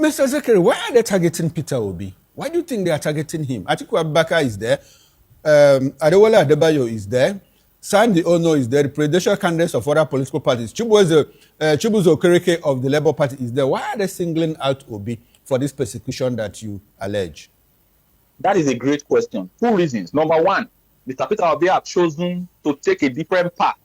Mr. Zekeri, why are they targeting Peter Obi? Why do you think they are targeting him? Atiku Abubakar is there. Adewale Adebayo is there. Sandy Ono is there. The presidential candidates of other political parties. Chibuzo Okereke of the Labour Party is there. Why are they singling out Obi for this persecution that you allege? That is a great question. Two reasons. Number one, Mr. Peter Obi have chosen to take a different path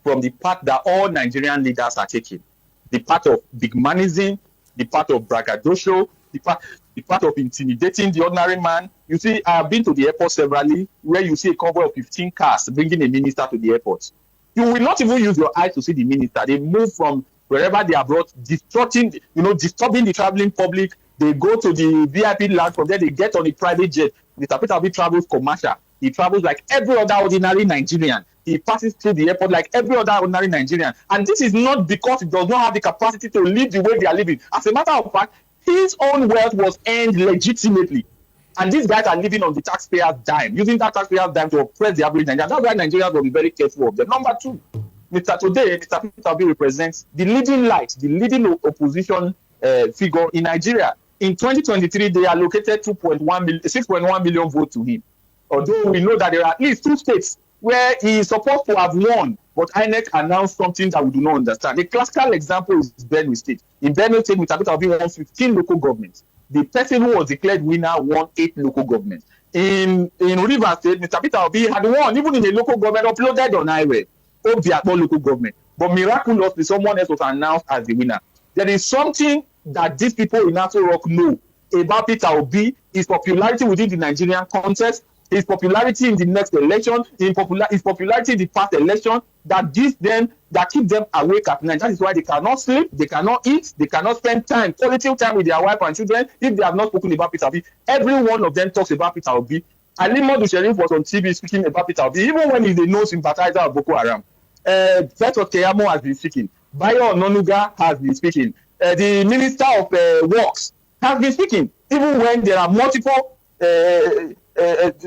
from the path that all Nigerian leaders are taking. The path of big manism, the path of braggadocio, the path of intimidating the ordinary man. You see, I have been to the airport severally, where you see a convoy of 15 cars bringing a minister to the airport. You will not even use your eyes to see the minister. They move from wherever they are brought, disturbing the traveling public. They go to the VIP lounge. From there, they get on a private jet. Mr. Peter Obi travels commercial. He travels like every other ordinary Nigerian. He passes through the airport like every other ordinary Nigerian. And this is not because he does not have the capacity to live the way they are living. As a matter of fact, his own wealth was earned legitimately. And these guys are living on the taxpayer's dime, using that taxpayer's dime to oppress the average Nigerian. That's why Nigerians will be very careful of them. Number two, Mr. Peter Obi represents the leading light, the leading opposition figure in Nigeria. In 2023, they allocated 6.1 million votes to him. Although we know that there are at least 2 states where he is supposed to have won, but INEC announced something that we do not understand. The classical example is Benue State. In Benue State, Mr. Peter Obi won 15 local governments. The person who was declared winner won 8 local governments. In Rivers State, Mr. Peter Obi had won, even in a local government uploaded on highway, Obiakpo local government. But miraculously, someone else was announced as the winner. There is something that these people in Aso Rock know about Peter Obi, his popularity within the Nigerian context, his popularity in the next election, his popularity in the past election, that keep them awake at night. That is why they cannot sleep, they cannot eat, they cannot spend quality time with their wife and children if they have not spoken about Peter Obi. Every one of them talks about Peter Obi. Ali Modu Sheriff was on TV speaking about Peter Obi, even when he's a no sympathizer of Boko Haram. Feto Keyamo has been speaking. Bayo Ononuga has been speaking. The Minister of Works has been speaking, even when there are multiple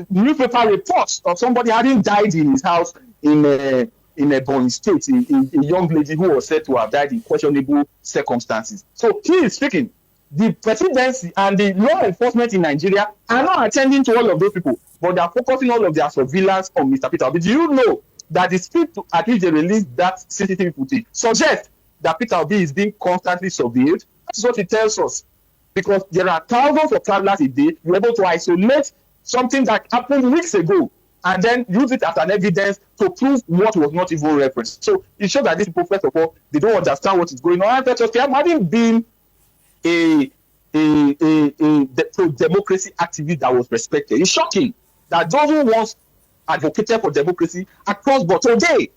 newspaper reports of somebody having died in his house in Ebonyi State, a young lady who was said to have died in questionable circumstances. So he is speaking. The presidency and the law enforcement in Nigeria are not attending to all of those people, but they are focusing all of their surveillance on Mr. Peter Obi. Do you know that the speed at which they release that CCTV footage suggests that Peter Obi is being constantly surveilled? That is what it tells us. Because there are thousands of travelers a day, you're able to isolate something that happened weeks ago and then use it as an evidence to prove what was not even referenced. So it shows that these people, first of all, they don't understand what is going on. And having been a pro-democracy activist that was respected, it's shocking that those who once advocated for democracy across board today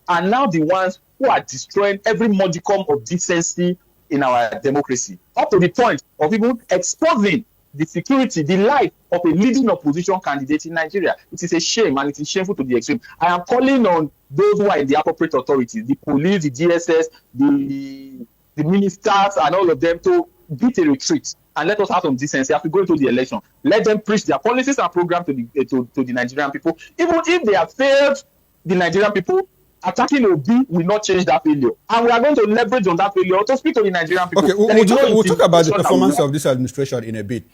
are now the ones who are destroying every modicum of decency in our democracy, up to the point of even exposing the security, the life of a leading opposition candidate in Nigeria. It is a shame, and it is shameful to the extreme. I am calling on those who are in the appropriate authorities, the police, the DSS, the ministers, and all of them to beat a retreat and let us have some decency as we go into the election. Let them preach their policies and programs to the Nigerian people. Even if they have failed the Nigerian people, attacking Obi will not change that failure. And we are going to leverage on that failure to speak to the Nigerian people. Okay, we'll talk about the performance of this administration in a bit.